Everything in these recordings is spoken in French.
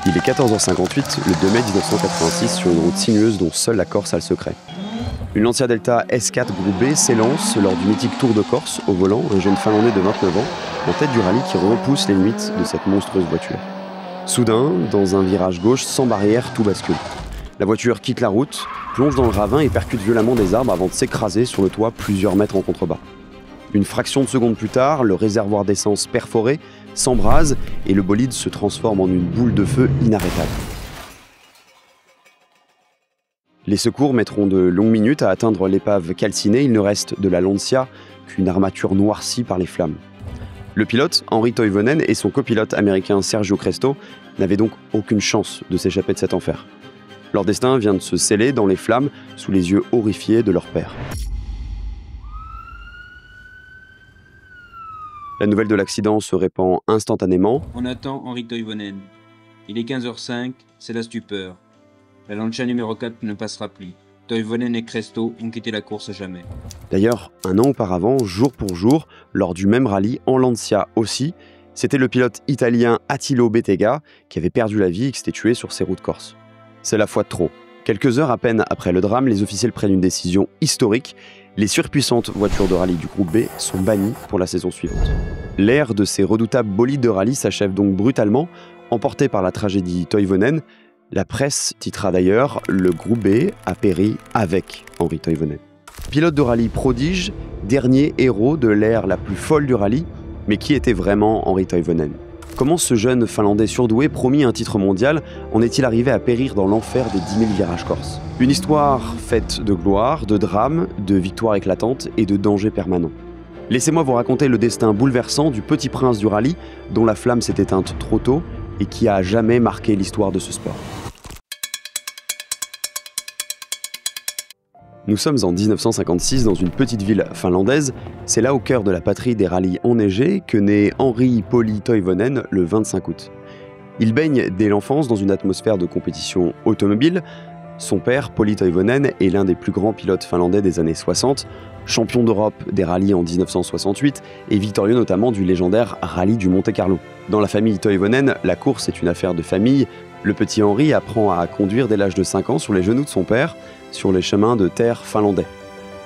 Il est 14h58, le 2 mai 1986, sur une route sinueuse dont seule la Corse a le secret. Une Lancia Delta S4 Groupe B s'élance lors du mythique Tour de Corse. Au volant, un jeune Finlandais de 29 ans, en tête du rallye qui repousse les limites de cette monstrueuse voiture. Soudain, dans un virage gauche sans barrière, tout bascule. La voiture quitte la route, plonge dans le ravin et percute violemment des arbres avant de s'écraser sur le toit plusieurs mètres en contrebas. Une fraction de seconde plus tard, le réservoir d'essence perforé s'embrase et le bolide se transforme en une boule de feu inarrêtable. Les secours mettront de longues minutes à atteindre l'épave calcinée. Il ne reste de la Lancia qu'une armature noircie par les flammes. Le pilote, Henri Toivonen, et son copilote américain Sergio Cresto n'avaient donc aucune chance de s'échapper de cet enfer. Leur destin vient de se sceller dans les flammes sous les yeux horrifiés de leur père. La nouvelle de l'accident se répand instantanément. On attend Henri Toivonen. Il est 15h05, c'est la stupeur. La Lancia numéro 4 ne passera plus. Toivonen et Cresto ont quitté la course à jamais. D'ailleurs, un an auparavant, jour pour jour, lors du même rallye, en Lancia aussi, c'était le pilote italien Attilo Bettega qui avait perdu la vie et qui s'était tué sur ces routes corses. C'est la fois de trop. Quelques heures à peine après le drame, les officiels prennent une décision historique. Les surpuissantes voitures de rallye du groupe B sont bannies pour la saison suivante. L'ère de ces redoutables bolides de rallye s'achève donc brutalement, emporté par la tragédie Toivonen. La presse titra d'ailleurs « Le groupe B a péri avec Henri Toivonen ». Pilote de rallye prodige, dernier héros de l'ère la plus folle du rallye, mais qui était vraiment Henri Toivonen ? Comment ce jeune Finlandais surdoué, promis un titre mondial, en est-il arrivé à périr dans l'enfer des 10 000 virages corses ? Une histoire faite de gloire, de drame, de victoires éclatantes et de dangers permanents. Laissez-moi vous raconter le destin bouleversant du petit prince du rallye, dont la flamme s'est éteinte trop tôt et qui a à jamais marqué l'histoire de ce sport. Nous sommes en 1956 dans une petite ville finlandaise. C'est là, au cœur de la patrie des rallyes enneigés, que naît Henri Pauli Toivonen le 25 août. Il baigne dès l'enfance dans une atmosphère de compétition automobile. Son père, Pauli Toivonen, est l'un des plus grands pilotes finlandais des années 60, champion d'Europe des rallyes en 1968 et victorieux notamment du légendaire rallye du Monte-Carlo. Dans la famille Toivonen, la course est une affaire de famille. Le petit Henri apprend à conduire dès l'âge de 5 ans sur les genoux de son père, sur les chemins de terre finlandais.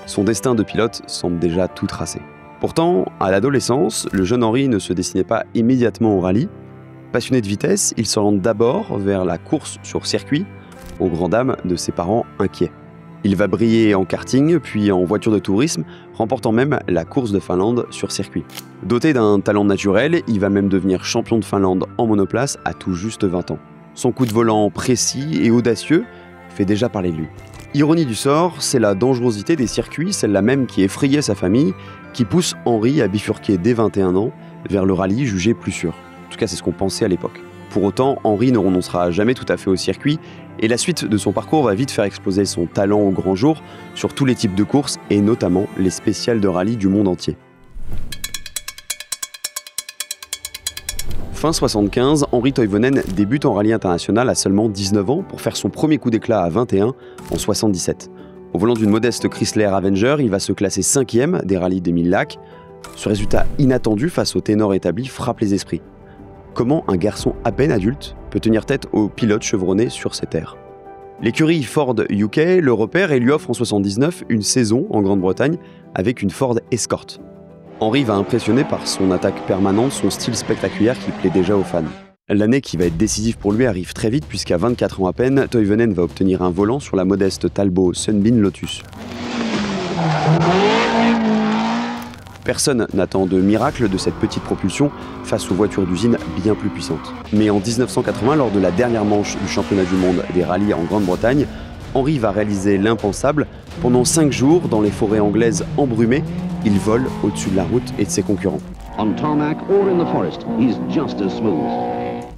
Son destin de pilote semble déjà tout tracé. Pourtant, à l'adolescence, le jeune Henri ne se destinait pas immédiatement au rallye. Passionné de vitesse, il s'oriente d'abord vers la course sur circuit, aux grandes dames de ses parents inquiets. Il va briller en karting, puis en voiture de tourisme, remportant même la course de Finlande sur circuit. Doté d'un talent naturel, il va même devenir champion de Finlande en monoplace à tout juste 20 ans. Son coup de volant précis et audacieux fait déjà parler de lui. Ironie du sort, c'est la dangerosité des circuits, celle-là même qui effrayait sa famille, qui pousse Henri à bifurquer dès 21 ans vers le rallye jugé plus sûr. En tout cas, c'est ce qu'on pensait à l'époque. Pour autant, Henri ne renoncera jamais tout à fait au circuit, et la suite de son parcours va vite faire exploser son talent au grand jour sur tous les types de courses, et notamment les spéciales de rallye du monde entier. Fin 75, Henri Toivonen débute en rallye international à seulement 19 ans pour faire son premier coup d'éclat à 21 en 77. Au volant d'une modeste Chrysler Avenger, il va se classer 5e des rallyes des 1000 lacs. Ce résultat inattendu face au ténor établi frappe les esprits. Comment un garçon à peine adulte peut tenir tête aux pilotes chevronnés sur ces terres ? L'écurie Ford UK le repère et lui offre en 79 une saison en Grande-Bretagne avec une Ford Escort. Henri va impressionner par son attaque permanente, son style spectaculaire qui plaît déjà aux fans. L'année qui va être décisive pour lui arrive très vite puisqu'à 24 ans à peine, Toivonen va obtenir un volant sur la modeste Talbot Sunbeam Lotus. Personne n'attend de miracle de cette petite propulsion face aux voitures d'usine bien plus puissantes. Mais en 1980, lors de la dernière manche du championnat du monde des rallyes en Grande-Bretagne, Henri va réaliser l'impensable. Pendant 5 jours, dans les forêts anglaises embrumées, il vole au-dessus de la route et de ses concurrents.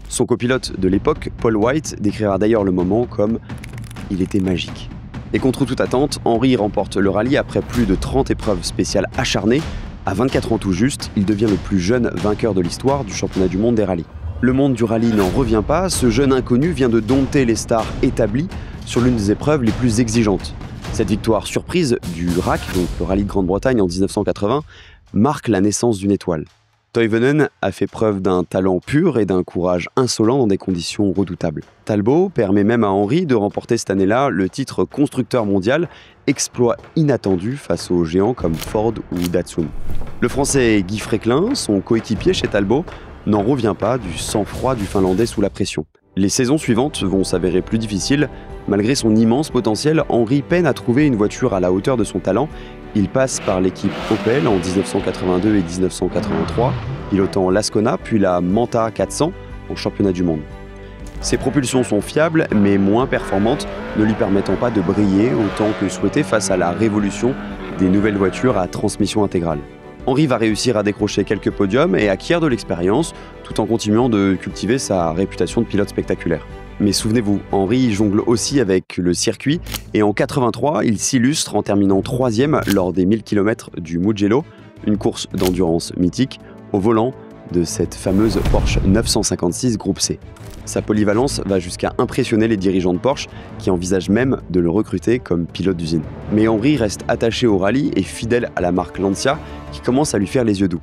Son copilote de l'époque, Paul White, décrira d'ailleurs le moment comme « il était magique ». Et contre toute attente, Henri remporte le rallye après plus de 30 épreuves spéciales acharnées. À 24 ans tout juste, il devient le plus jeune vainqueur de l'histoire du championnat du monde des rallyes. Le monde du rallye n'en revient pas, ce jeune inconnu vient de dompter les stars établies sur l'une des épreuves les plus exigeantes. Cette victoire surprise du RAC, donc le rallye de Grande-Bretagne en 1980, marque la naissance d'une étoile. Toivonen a fait preuve d'un talent pur et d'un courage insolent dans des conditions redoutables. Talbot permet même à Henry de remporter cette année-là le titre constructeur mondial, exploit inattendu face aux géants comme Ford ou Datsun. Le Français Guy Fréquelin, son coéquipier chez Talbot, n'en revient pas du sang-froid du Finlandais sous la pression. Les saisons suivantes vont s'avérer plus difficiles. Malgré son immense potentiel, Henry peine à trouver une voiture à la hauteur de son talent. Il passe par l'équipe Opel en 1982 et 1983, pilotant l'Ascona puis la Manta 400 en championnat du monde. Ses propulsions sont fiables mais moins performantes, ne lui permettant pas de briller autant que souhaité face à la révolution des nouvelles voitures à transmission intégrale. Henry va réussir à décrocher quelques podiums et acquiert de l'expérience tout en continuant de cultiver sa réputation de pilote spectaculaire. Mais souvenez-vous, Henry jongle aussi avec le circuit et en 83, il s'illustre en terminant 3e lors des 1000 km du Mugello, une course d'endurance mythique, au volant de cette fameuse Porsche 956 Groupe C. Sa polyvalence va jusqu'à impressionner les dirigeants de Porsche qui envisagent même de le recruter comme pilote d'usine. Mais Henry reste attaché au rallye et fidèle à la marque Lancia qui commence à lui faire les yeux doux.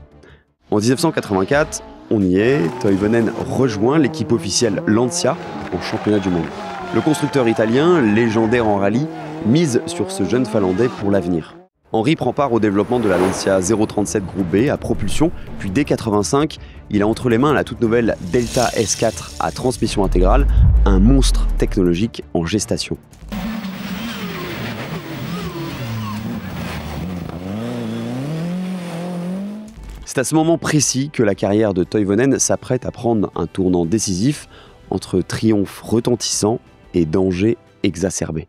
En 1984, on y est, Toivonen rejoint l'équipe officielle Lancia en championnat du monde. Le constructeur italien, légendaire en rallye, mise sur ce jeune Finlandais pour l'avenir. Henry prend part au développement de la Lancia 037 Groupe B à propulsion, puis dès 1985, il a entre les mains la toute nouvelle Delta S4 à transmission intégrale, un monstre technologique en gestation. C'est à ce moment précis que la carrière de Toivonen s'apprête à prendre un tournant décisif entre triomphe retentissant et danger exacerbé.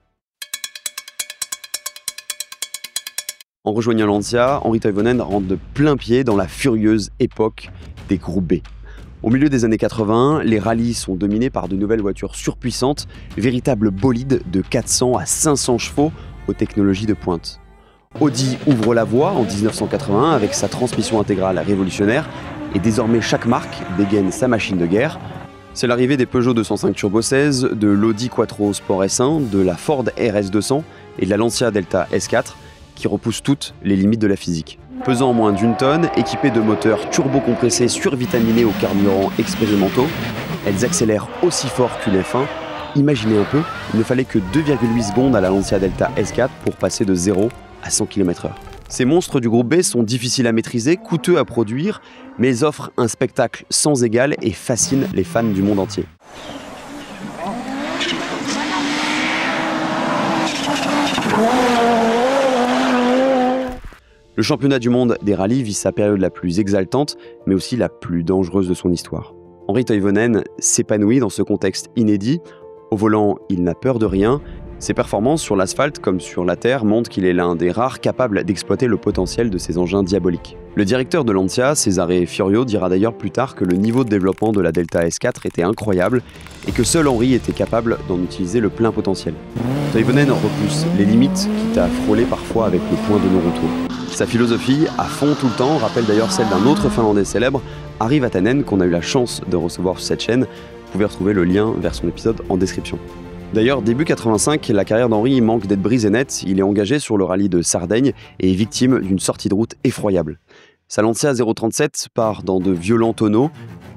En rejoignant Lancia, Henri Toivonen rentre de plein pied dans la furieuse époque des groupes B. Au milieu des années 80, les rallyes sont dominés par de nouvelles voitures surpuissantes, véritables bolides de 400 à 500 chevaux aux technologies de pointe. Audi ouvre la voie en 1981 avec sa transmission intégrale révolutionnaire et désormais chaque marque dégaine sa machine de guerre. C'est l'arrivée des Peugeot 205 Turbo 16, de l'Audi Quattro Sport S1, de la Ford RS 200 et de la Lancia Delta S4 qui repoussent toutes les limites de la physique. Pesant moins d'une tonne, équipées de moteurs turbo-compressés survitaminés aux carburants expérimentaux, elles accélèrent aussi fort qu'une F1. Imaginez un peu, il ne fallait que 2,8 secondes à la Lancia Delta S4 pour passer de 0 à 100 km/h. Ces monstres du groupe B sont difficiles à maîtriser, coûteux à produire, mais ils offrent un spectacle sans égal et fascinent les fans du monde entier. Le championnat du monde des rallyes vit sa période la plus exaltante, mais aussi la plus dangereuse de son histoire. Henri Toivonen s'épanouit dans ce contexte inédit. Au volant, il n'a peur de rien. Ses performances sur l'asphalte comme sur la terre montrent qu'il est l'un des rares capables d'exploiter le potentiel de ces engins diaboliques. Le directeur de Lancia, Cesare Fiorio, dira d'ailleurs plus tard que le niveau de développement de la Delta S4 était incroyable et que seul Henry était capable d'en utiliser le plein potentiel. Toivonen repousse les limites, quitte à frôler parfois avec le point de non-retour. Sa philosophie, à fond tout le temps, rappelle d'ailleurs celle d'un autre Finlandais célèbre, Ari Vatanen, qu'on a eu la chance de recevoir sur cette chaîne. Vous pouvez retrouver le lien vers son épisode en description. D'ailleurs, début 85, la carrière d'Henry manque d'être brisée net. Il est engagé sur le rallye de Sardaigne et est victime d'une sortie de route effroyable. Sa Lancia 037 part dans de violents tonneaux,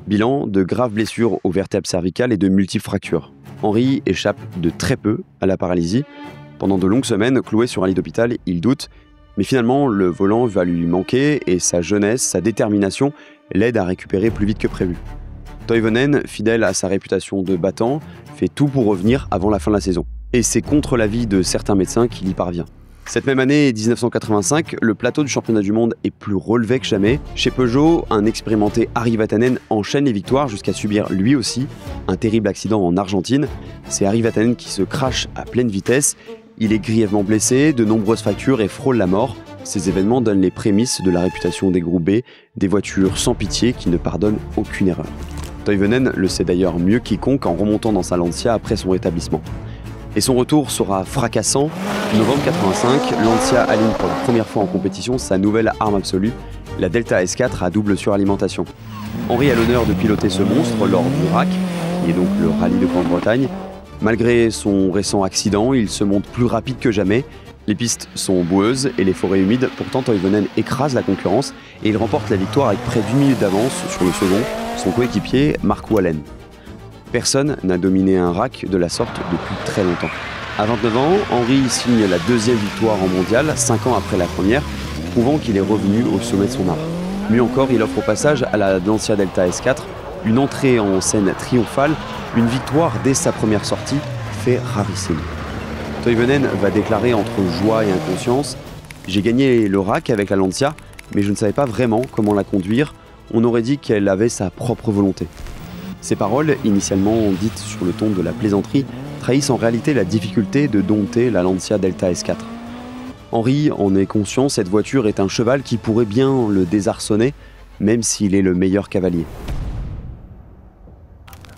bilan de graves blessures aux vertèbres cervicales et de multiples fractures. Henry échappe de très peu à la paralysie. Pendant de longues semaines, cloué sur un lit d'hôpital, il doute. Mais finalement, le volant va lui manquer et sa jeunesse, sa détermination l'aide à récupérer plus vite que prévu. Toivonen, fidèle à sa réputation de battant, fait tout pour revenir avant la fin de la saison. Et c'est contre l'avis de certains médecins qu'il y parvient. Cette même année, 1985, le plateau du championnat du monde est plus relevé que jamais. Chez Peugeot, un expérimenté Ari Vatanen enchaîne les victoires jusqu'à subir lui aussi un terrible accident en Argentine. C'est Ari Vatanen qui se crache à pleine vitesse. Il est grièvement blessé, de nombreuses fractures et frôle la mort. Ces événements donnent les prémices de la réputation des groupes B, des voitures sans pitié qui ne pardonnent aucune erreur. Toivonen le sait d'ailleurs mieux quiconque en remontant dans sa Lancia après son rétablissement. Et son retour sera fracassant. Novembre 85, Lancia aligne pour la première fois en compétition sa nouvelle arme absolue, la Delta S4 à double suralimentation. Henry a l'honneur de piloter ce monstre lors du RAC, qui est donc le rallye de Grande-Bretagne. Malgré son récent accident, il se montre plus rapide que jamais. Les pistes sont boueuses et les forêts humides, pourtant Toivonen écrase la concurrence et il remporte la victoire avec près d'1 minute d'avance sur le second, son coéquipier Markku Alén. Personne n'a dominé un rack de la sorte depuis très longtemps. À 29 ans, Henri signe la deuxième victoire en mondial, 5 ans après la première, prouvant qu'il est revenu au sommet de son art. Mieux encore, il offre au passage à la Lancia Delta S4 une entrée en scène triomphale, une victoire dès sa première sortie, fait rarissime. Toivonen va déclarer entre joie et inconscience « J'ai gagné le rack avec la Lancia, mais je ne savais pas vraiment comment la conduire, on aurait dit qu'elle avait sa propre volonté ». Ces paroles, initialement dites sur le ton de la plaisanterie, trahissent en réalité la difficulté de dompter la Lancia Delta S4. Henri en est conscient, cette voiture est un cheval qui pourrait bien le désarçonner, même s'il est le meilleur cavalier.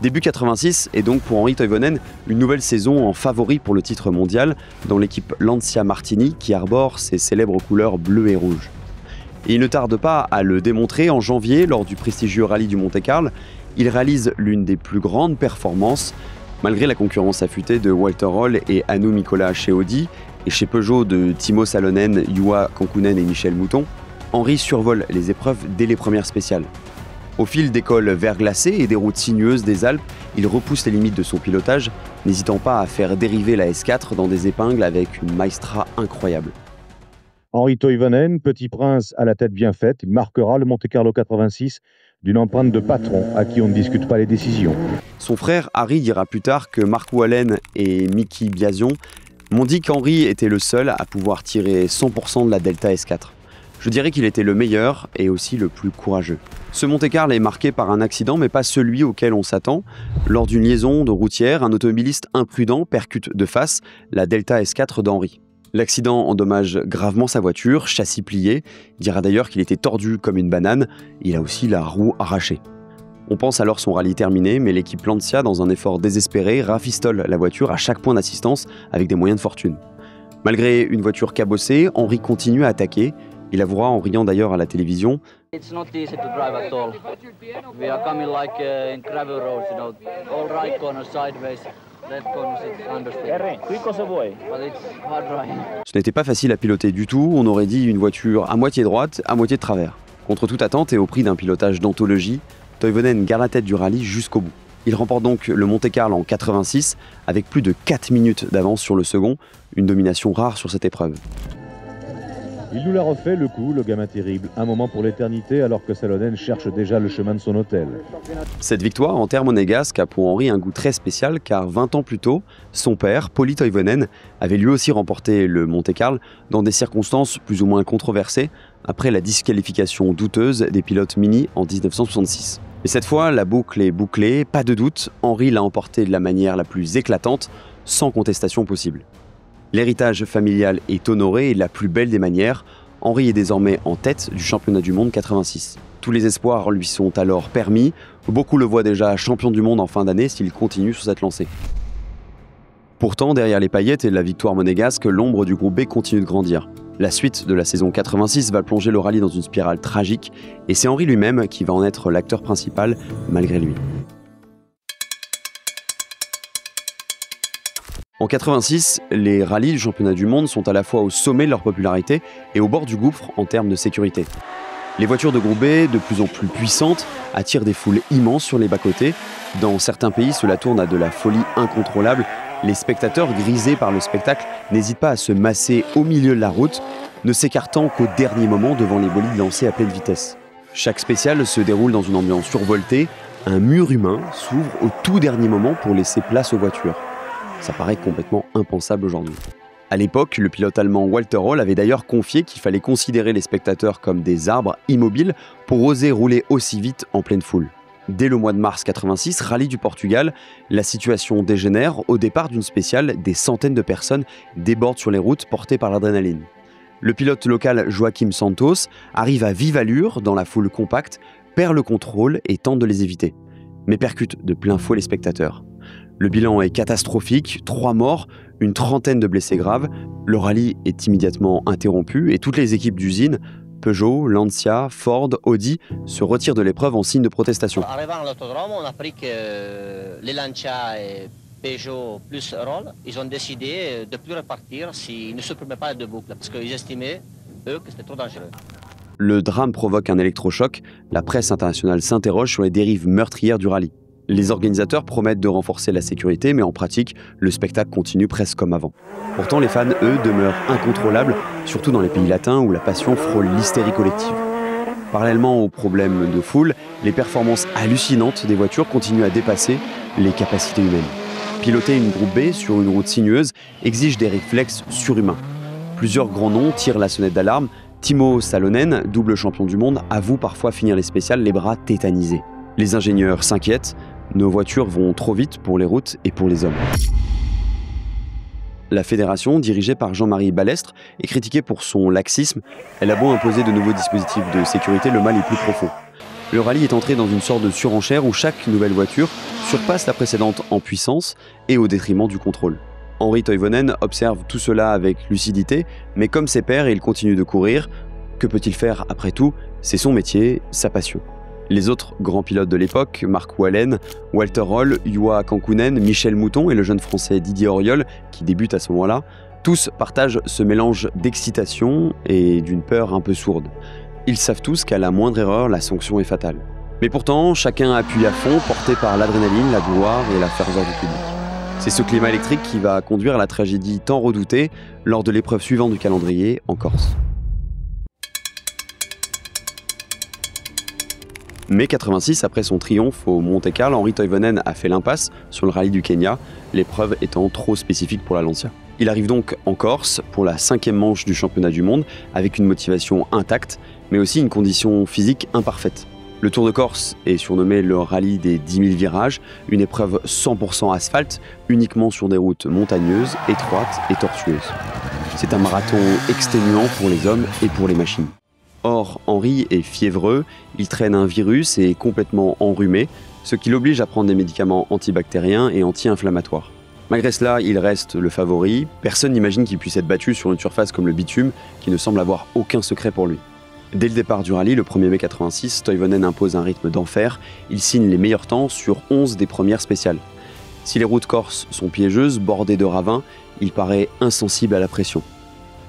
Début 86 est donc pour Henri Toivonen une nouvelle saison en favori pour le titre mondial dans l'équipe Lancia Martini qui arbore ses célèbres couleurs bleues et rouges. Et il ne tarde pas à le démontrer en janvier lors du prestigieux rallye du Monte-Carlo. Il réalise l'une des plus grandes performances, malgré la concurrence affûtée de Walter Röll et Hannu Mikkola chez Audi, et chez Peugeot de Timo Salonen, Juha Kankkunen et Michel Mouton. Henri survole les épreuves dès les premières spéciales. Au fil des cols verglacés et des routes sinueuses des Alpes, il repousse les limites de son pilotage, n'hésitant pas à faire dériver la S4 dans des épingles avec une maestria incroyable. Henri Toivonen, petit prince à la tête bien faite, il marquera le Monte-Carlo 86 d'une empreinte de patron à qui on ne discute pas les décisions. Son frère Harry dira plus tard que Markku Alén et Miki Biasion m'ont dit qu'Henri était le seul à pouvoir tirer 100% de la Delta S4. Je dirais qu'il était le meilleur et aussi le plus courageux. Ce Monte-Carlo est marqué par un accident, mais pas celui auquel on s'attend. Lors d'une liaison de routière, un automobiliste imprudent percute de face la Delta S4 d'Henri. L'accident endommage gravement sa voiture, châssis plié. Il dira d'ailleurs qu'il était tordu comme une banane. Il a aussi la roue arrachée. On pense alors son rallye terminé, mais l'équipe Lancia, dans un effort désespéré, rafistole la voiture à chaque point d'assistance avec des moyens de fortune. Malgré une voiture cabossée, Henri continue à attaquer. Il avouera en riant d'ailleurs à la télévision. It's not easy to drive at all. We are coming like in gravel roads, you know, all right corners sideways, left corners it's understated. But it's hard driving. Ce n'était pas facile à piloter du tout, on aurait dit une voiture à moitié droite, à moitié de travers. Contre toute attente et au prix d'un pilotage d'anthologie, Toivonen garde la tête du rallye jusqu'au bout. Il remporte donc le Monte-Carlo en 86 avec plus de 4 minutes d'avance sur le second, une domination rare sur cette épreuve. Il nous l'a refait, le coup, le gamin terrible. Un moment pour l'éternité, alors que Salonen cherche déjà le chemin de son hôtel. Cette victoire en terre monégasque a pour Henri un goût très spécial, car 20 ans plus tôt, son père, Pauli Toivonen, avait lui aussi remporté le Monte-Carlo dans des circonstances plus ou moins controversées, après la disqualification douteuse des pilotes Mini en 1966. Mais cette fois, la boucle est bouclée, pas de doute, Henri l'a emporté de la manière la plus éclatante, sans contestation possible. L'héritage familial est honoré et de la plus belle des manières. Henri est désormais en tête du championnat du monde 86. Tous les espoirs lui sont alors permis. Beaucoup le voient déjà champion du monde en fin d'année s'il continue sur cette lancée. Pourtant, derrière les paillettes et la victoire monégasque, l'ombre du groupe B continue de grandir. La suite de la saison 86 va plonger le rallye dans une spirale tragique et c'est Henri lui-même qui va en être l'acteur principal malgré lui. En 86, les rallyes du championnat du monde sont à la fois au sommet de leur popularité et au bord du gouffre en termes de sécurité. Les voitures de groupe B, de plus en plus puissantes, attirent des foules immenses sur les bas-côtés. Dans certains pays, cela tourne à de la folie incontrôlable. Les spectateurs, grisés par le spectacle, n'hésitent pas à se masser au milieu de la route, ne s'écartant qu'au dernier moment devant les bolides lancés à pleine vitesse. Chaque spécial se déroule dans une ambiance survoltée. Un mur humain s'ouvre au tout dernier moment pour laisser place aux voitures. Ça paraît complètement impensable aujourd'hui. À l'époque, le pilote allemand Walter Röll avait d'ailleurs confié qu'il fallait considérer les spectateurs comme des arbres immobiles pour oser rouler aussi vite en pleine foule. Dès le mois de mars 86, rallye du Portugal, la situation dégénère. Au départ d'une spéciale, des centaines de personnes débordent sur les routes portées par l'adrénaline. Le pilote local Joaquim Santos arrive à vive allure dans la foule compacte, perd le contrôle et tente de les éviter, mais percute de plein fouet les spectateurs. Le bilan est catastrophique, 3 morts, une trentaine de blessés graves. Le rallye est immédiatement interrompu et toutes les équipes d'usine, Peugeot, Lancia, Ford, Audi, se retirent de l'épreuve en signe de protestation. Arrivant à l'autodrome, on a appris que les Lancia et Peugeot plus Roll, ils ont décidé de ne plus repartir s'ils ne supprimaient pas les deux boucles, parce qu'ils estimaient, eux, que c'était trop dangereux. Le drame provoque un électrochoc, la presse internationale s'interroge sur les dérives meurtrières du rallye. Les organisateurs promettent de renforcer la sécurité, mais en pratique, le spectacle continue presque comme avant. Pourtant, les fans, eux, demeurent incontrôlables, surtout dans les pays latins où la passion frôle l'hystérie collective. Parallèlement aux problèmes de foule, les performances hallucinantes des voitures continuent à dépasser les capacités humaines. Piloter une groupe B sur une route sinueuse exige des réflexes surhumains. Plusieurs grands noms tirent la sonnette d'alarme. Timo Salonen, double champion du monde, avoue parfois finir les spéciales les bras tétanisés. Les ingénieurs s'inquiètent, nos voitures vont trop vite pour les routes et pour les hommes. La fédération, dirigée par Jean-Marie Balestre, est critiquée pour son laxisme. Elle a beau imposer de nouveaux dispositifs de sécurité, le mal est plus profond. Le rallye est entré dans une sorte de surenchère où chaque nouvelle voiture surpasse la précédente en puissance et au détriment du contrôle. Henri Toivonen observe tout cela avec lucidité, mais comme ses pairs, il continue de courir. Que peut-il faire après tout? C'est son métier, sa passion. Les autres grands pilotes de l'époque, Mark Wallin, Walter Roll, Juha Kankkunen, Michel Mouton et le jeune français Didier Auriol, qui débute à ce moment-là, tous partagent ce mélange d'excitation et d'une peur un peu sourde. Ils savent tous qu'à la moindre erreur, la sanction est fatale. Mais pourtant, chacun appuie à fond, porté par l'adrénaline, la gloire et la ferveur du public. C'est ce climat électrique qui va conduire à la tragédie tant redoutée lors de l'épreuve suivante du calendrier, en Corse. Mai 86, après son triomphe au Monte-Carlo, Henri Toivonen a fait l'impasse sur le rallye du Kenya, l'épreuve étant trop spécifique pour la Lancia. Il arrive donc en Corse pour la 5e manche du championnat du monde, avec une motivation intacte, mais aussi une condition physique imparfaite. Le Tour de Corse est surnommé le rallye des 10 000 virages, une épreuve 100% asphalte, uniquement sur des routes montagneuses, étroites et tortueuses. C'est un marathon exténuant pour les hommes et pour les machines. Or, Henri est fiévreux, il traîne un virus et est complètement enrhumé, ce qui l'oblige à prendre des médicaments antibactériens et anti-inflammatoires. Malgré cela, il reste le favori. Personne n'imagine qu'il puisse être battu sur une surface comme le bitume, qui ne semble avoir aucun secret pour lui. Dès le départ du rallye, le 1er mai 86, Toivonen impose un rythme d'enfer. Il signe les meilleurs temps sur 11 des premières spéciales. Si les routes corses sont piégeuses, bordées de ravins, il paraît insensible à la pression.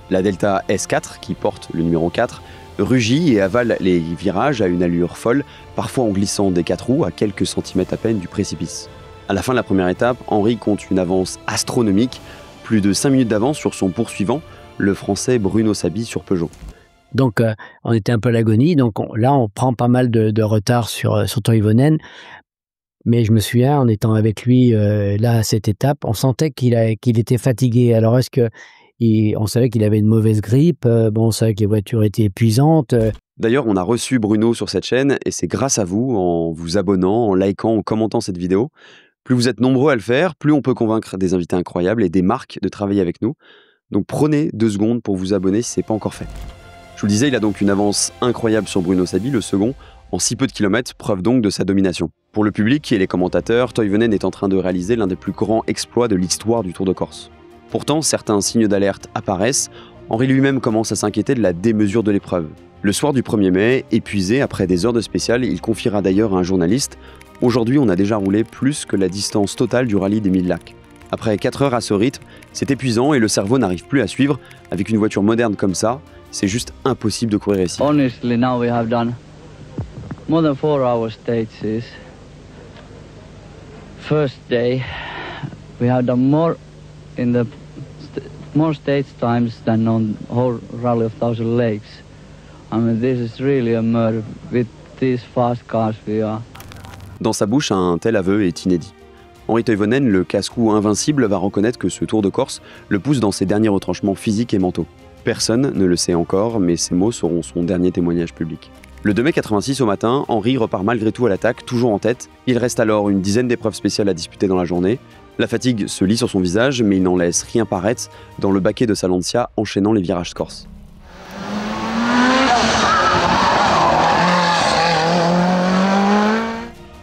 La Delta S4, qui porte le numéro 4, rugit et avale les virages à une allure folle, parfois en glissant des 4 roues à quelques centimètres à peine du précipice. À la fin de la première étape, Henri compte une avance astronomique, plus de 5 minutes d'avance sur son poursuivant, le français Bruno Sabi sur Peugeot. Donc, on était un peu à l'agonie. Donc, là, on prend pas mal de retard sur Toivonen. Mais je me souviens, en étant avec lui là à cette étape, on sentait qu'il était fatigué. Alors, est-ce que on savait qu'il avait une mauvaise grippe, on savait que les voitures étaient épuisantes. D'ailleurs, on a reçu Bruno sur cette chaîne et c'est grâce à vous, en vous abonnant, en likant, en commentant cette vidéo. Plus vous êtes nombreux à le faire, plus on peut convaincre des invités incroyables et des marques de travailler avec nous. Donc prenez 2 secondes pour vous abonner si ce n'est pas encore fait. Je vous le disais, il a donc une avance incroyable sur Bruno Sabi, le second, en si peu de kilomètres, preuve donc de sa domination. Pour le public et les commentateurs, Toivonen est en train de réaliser l'un des plus grands exploits de l'histoire du Tour de Corse. Pourtant, certains signes d'alerte apparaissent. Henri lui-même commence à s'inquiéter de la démesure de l'épreuve. Le soir du 1er mai, épuisé après des heures de spécial, il confiera d'ailleurs à un journaliste « Aujourd'hui, on a déjà roulé plus que la distance totale du rallye des 1000 lacs. Après 4 heures à ce rythme, c'est épuisant et le cerveau n'arrive plus à suivre. Avec une voiture moderne comme ça, c'est juste impossible de courir ici. » Honestly, now we have done more than 4-hour stages. First day, we have done more in the more stage times than on whole Rally of Thousand Lakes. I mean, this is really a murder. With these fast cars we are. Dans sa bouche, un tel aveu est inédit. Henri Toivonen, le casse-cou invincible, va reconnaître que ce Tour de Corse le pousse dans ses derniers retranchements physiques et mentaux. Personne ne le sait encore, mais ces mots seront son dernier témoignage public. Le 2 mai 86 au matin, Henri repart malgré tout à l'attaque, toujours en tête. Il reste alors une dizaine d'épreuves spéciales à disputer dans la journée. La fatigue se lit sur son visage, mais il n'en laisse rien paraître dans le baquet de sa Lancia, enchaînant les virages corses.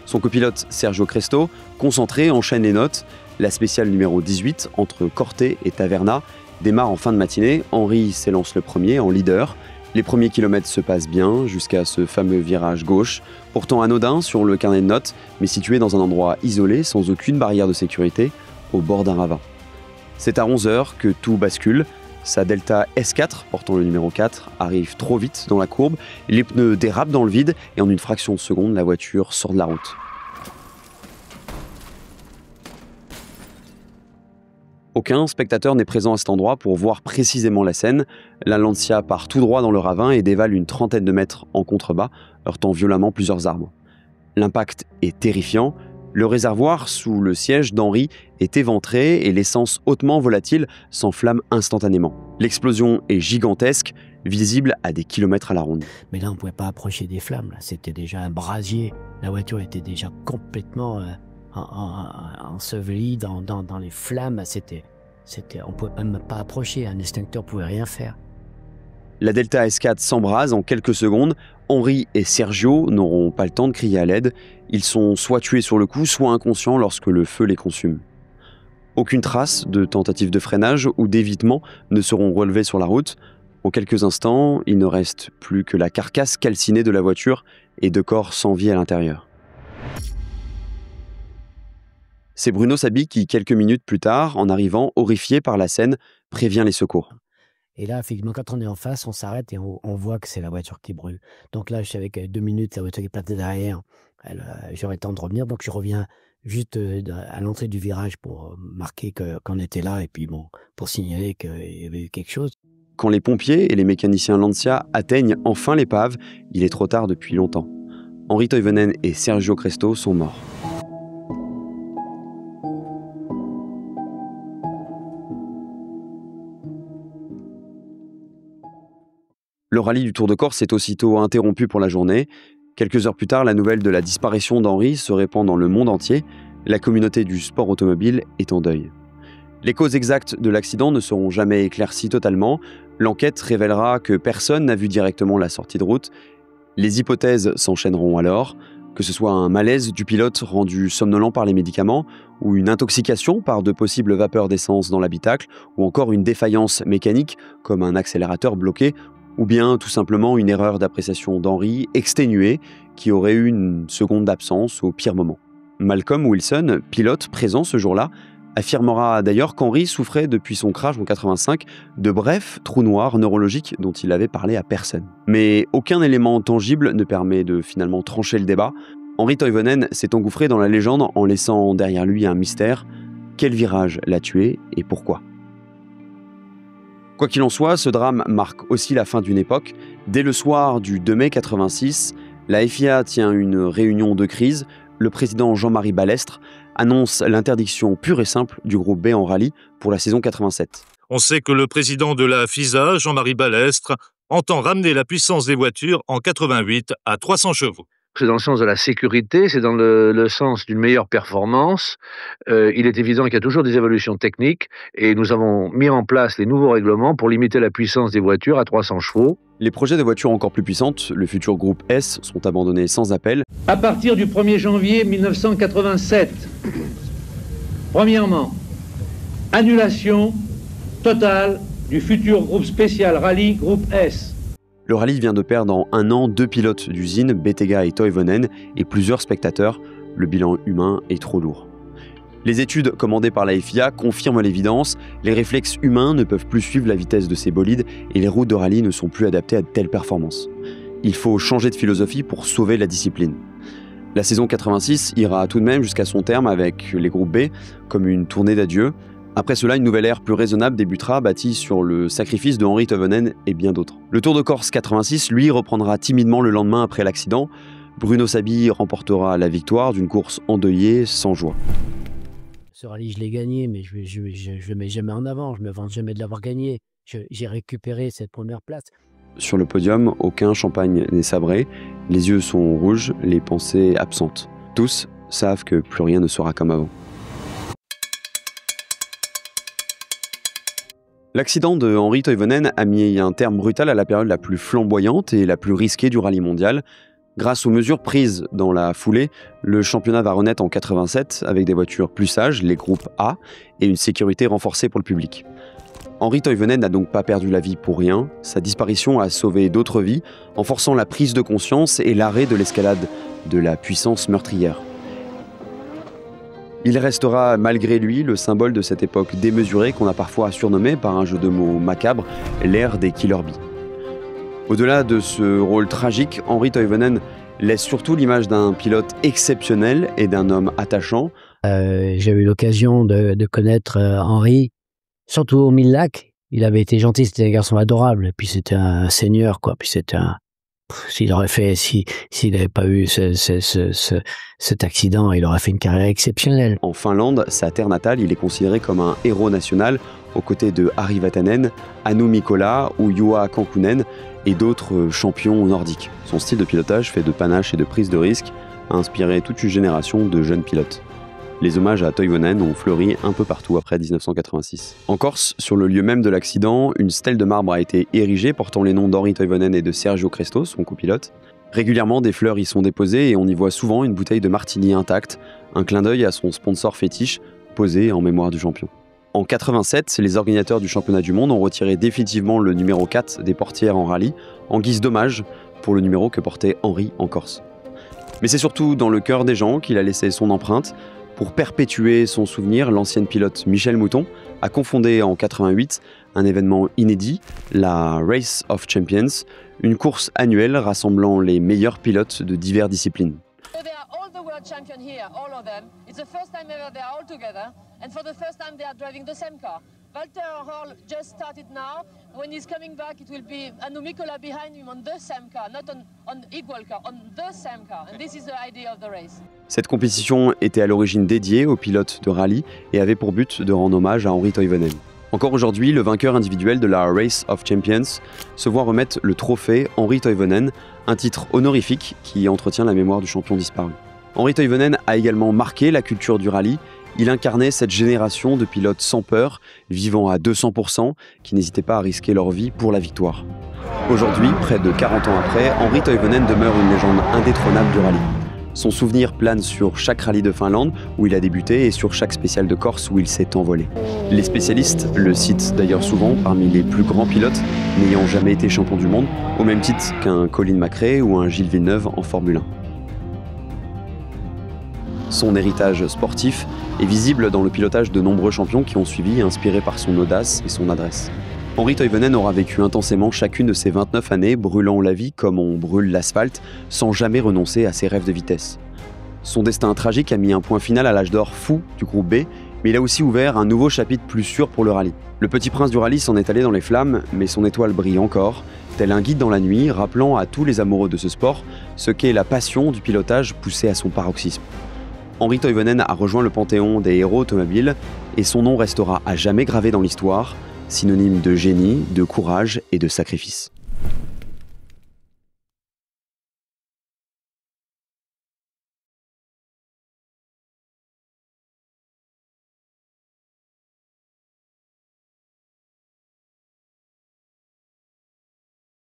Son copilote Sergio Cresto, concentré, enchaîne les notes. La spéciale numéro 18, entre Corte et Taverna, démarre en fin de matinée. Henri s'élance le premier en leader. Les premiers kilomètres se passent bien, jusqu'à ce fameux virage gauche, pourtant anodin sur le carnet de notes, mais situé dans un endroit isolé, sans aucune barrière de sécurité. au bord d'un ravin. C'est à 11h que tout bascule. Sa Delta S4, portant le numéro 4, arrive trop vite dans la courbe, les pneus dérapent dans le vide et en une fraction de seconde, la voiture sort de la route. Aucun spectateur n'est présent à cet endroit pour voir précisément la scène. La Lancia part tout droit dans le ravin et dévale une trentaine de mètres en contrebas, heurtant violemment plusieurs arbres. L'impact est terrifiant. Le réservoir sous le siège d'Henri est éventré et l'essence hautement volatile s'enflamme instantanément. L'explosion est gigantesque, visible à des kilomètres à la ronde. Mais là, on ne pouvait pas approcher des flammes. C'était déjà un brasier. La voiture était déjà complètement ensevelie dans les flammes. On ne pouvait même pas approcher. Un extincteur ne pouvait rien faire. La Delta S4 s'embrase en quelques secondes. Henri et Sergio n'auront pas le temps de crier à l'aide. Ils sont soit tués sur le coup, soit inconscients lorsque le feu les consume. Aucune trace de tentative de freinage ou d'évitement ne seront relevées sur la route. En quelques instants, il ne reste plus que la carcasse calcinée de la voiture et 2 corps sans vie à l'intérieur. C'est Bruno Sabi qui, quelques minutes plus tard, en arrivant, horrifié par la scène, prévient les secours. Et là, effectivement, quand on est en face, on s'arrête et on voit que c'est la voiture qui brûle. Donc là, je savais qu'à 2 minutes, la voiture qui est plantée derrière, j'aurais le temps de revenir. Donc je reviens juste à l'entrée du virage pour marquer qu'on était là et puis bon, pour signaler qu'il y avait eu quelque chose. Quand les pompiers et les mécaniciens Lancia atteignent enfin l'épave, il est trop tard depuis longtemps. Henri Toivonen et Sergio Cresto sont morts. Le rallye du Tour de Corse est aussitôt interrompu pour la journée. Quelques heures plus tard, la nouvelle de la disparition d'Henri se répand dans le monde entier. La communauté du sport automobile est en deuil. Les causes exactes de l'accident ne seront jamais éclaircies totalement. L'enquête révélera que personne n'a vu directement la sortie de route. Les hypothèses s'enchaîneront alors, que ce soit un malaise du pilote rendu somnolent par les médicaments, ou une intoxication par de possibles vapeurs d'essence dans l'habitacle, ou encore une défaillance mécanique comme un accélérateur bloqué, ou bien tout simplement une erreur d'appréciation d'Henri exténuée qui aurait eu une seconde d'absence au pire moment. Malcolm Wilson, pilote présent ce jour-là, affirmera d'ailleurs qu'Henri souffrait depuis son crash en 85 de brefs trous noirs neurologiques dont il avait parlé à personne. Mais aucun élément tangible ne permet de finalement trancher le débat. Henri Toivonen s'est engouffré dans la légende en laissant derrière lui un mystère. Quel virage l'a tué et pourquoi ? Quoi qu'il en soit, ce drame marque aussi la fin d'une époque. Dès le soir du 2 mai 86, la FIA tient une réunion de crise. Le président Jean-Marie Balestre annonce l'interdiction pure et simple du groupe B en rallye pour la saison 87. On sait que le président de la FISA, Jean-Marie Balestre, entend ramener la puissance des voitures en 88 à 300 chevaux. C'est dans le sens de la sécurité, c'est dans le sens d'une meilleure performance. Il est évident qu'il y a toujours des évolutions techniques et nous avons mis en place les nouveaux règlements pour limiter la puissance des voitures à 300 chevaux. Les projets de voitures encore plus puissantes, le futur groupe S, sont abandonnés sans appel. À partir du 1er janvier 1987, premièrement, annulation totale du futur groupe spécial rallye groupe S. Le rallye vient de perdre en 1 an 2 pilotes d'usine, Bettega et Toivonen, et plusieurs spectateurs. Le bilan humain est trop lourd. Les études commandées par la FIA confirment l'évidence. Les réflexes humains ne peuvent plus suivre la vitesse de ces bolides et les routes de rallye ne sont plus adaptées à de telles performances. Il faut changer de philosophie pour sauver la discipline. La saison 86 ira tout de même jusqu'à son terme avec les groupes B, comme une tournée d'adieu. Après cela, une nouvelle ère plus raisonnable débutera, bâtie sur le sacrifice de Henri Toivonen et bien d'autres. Le Tour de Corse 86, lui, reprendra timidement le lendemain après l'accident. Bruno Sabi remportera la victoire d'une course endeuillée, sans joie. Ce rallye, je l'ai gagné, mais je le mets jamais en avant, je me vante jamais de l'avoir gagné. J'ai récupéré cette première place. Sur le podium, aucun champagne n'est sabré, les yeux sont rouges, les pensées absentes. Tous savent que plus rien ne sera comme avant. L'accident de Henri Toivonen a mis un terme brutal à la période la plus flamboyante et la plus risquée du rallye mondial. Grâce aux mesures prises dans la foulée, le championnat va renaître en 87 avec des voitures plus sages, les groupes A, et une sécurité renforcée pour le public. Henri Toivonen n'a donc pas perdu la vie pour rien. Sa disparition a sauvé d'autres vies en forçant la prise de conscience et l'arrêt de l'escalade de la puissance meurtrière. Il restera malgré lui le symbole de cette époque démesurée qu'on a parfois surnommée par un jeu de mots macabre l'ère des Killer Bees. Au-delà de ce rôle tragique, Henri Toivonen laisse surtout l'image d'un pilote exceptionnel et d'un homme attachant. J'ai eu l'occasion de connaître Henri, surtout au Mille Lacs. Il avait été gentil, c'était un garçon adorable. Et puis c'était un seigneur, quoi. Puis c'était un... S'il n'avait pas eu cet accident, il aurait fait une carrière exceptionnelle. En Finlande, sa terre natale, il est considéré comme un héros national aux côtés de Harri Vatanen, Anu Mikkola ou Juha Kankkunen et d'autres champions nordiques. Son style de pilotage fait de panache et de prise de risque a inspiré toute une génération de jeunes pilotes. Les hommages à Toivonen ont fleuri un peu partout après 1986. En Corse, sur le lieu même de l'accident, une stèle de marbre a été érigée portant les noms d'Henri Toivonen et de Sergio Cresto, son copilote. Régulièrement, des fleurs y sont déposées et on y voit souvent une bouteille de martini intacte, un clin d'œil à son sponsor fétiche, posé en mémoire du champion. En 87, les organisateurs du championnat du monde ont retiré définitivement le numéro 4 des portières en rallye, en guise d'hommage pour le numéro que portait Henri en Corse. Mais c'est surtout dans le cœur des gens qu'il a laissé son empreinte. Pour perpétuer son souvenir, l'ancienne pilote Michèle Mouton a confondé en 88 un événement inédit, la Race of Champions, une course annuelle rassemblant les meilleurs pilotes de diverses disciplines. Champion here, all of them. It's the first time ever they are all together, and for the first time they are driving the same car. Walter Röhrl just started now. When he's coming back, it will be Anu Mikkola behind him on the same car, not on equal car, on the same car. And this is the idea of the race. Cette compétition était à l'origine dédiée aux pilotes de rallye et avait pour but de rendre hommage à Henri Toivonen. Encore aujourd'hui, le vainqueur individuel de la Race of Champions se voit remettre le trophée Henri Toivonen, un titre honorifique qui entretient la mémoire du champion disparu. Henri Toivonen a également marqué la culture du rallye. Il incarnait cette génération de pilotes sans peur, vivant à 200%, qui n'hésitaient pas à risquer leur vie pour la victoire. Aujourd'hui, près de 40 ans après, Henri Toivonen demeure une légende indétrônable du rallye. Son souvenir plane sur chaque rallye de Finlande où il a débuté et sur chaque spécial de Corse où il s'est envolé. Les spécialistes le citent d'ailleurs souvent parmi les plus grands pilotes n'ayant jamais été champion du monde, au même titre qu'un Colin McRae ou un Gilles Villeneuve en Formule 1. Son héritage sportif est visible dans le pilotage de nombreux champions qui ont suivi, inspirés par son audace et son adresse. Henri Toivonen aura vécu intensément chacune de ses 29 années, brûlant la vie comme on brûle l'asphalte, sans jamais renoncer à ses rêves de vitesse. Son destin tragique a mis un point final à l'âge d'or fou du groupe B, mais il a aussi ouvert un nouveau chapitre plus sûr pour le rallye. Le petit prince du rallye s'en est allé dans les flammes, mais son étoile brille encore, tel un guide dans la nuit, rappelant à tous les amoureux de ce sport ce qu'est la passion du pilotage poussée à son paroxysme. Henri Toivonen a rejoint le panthéon des héros automobiles et son nom restera à jamais gravé dans l'histoire, synonyme de génie, de courage et de sacrifice.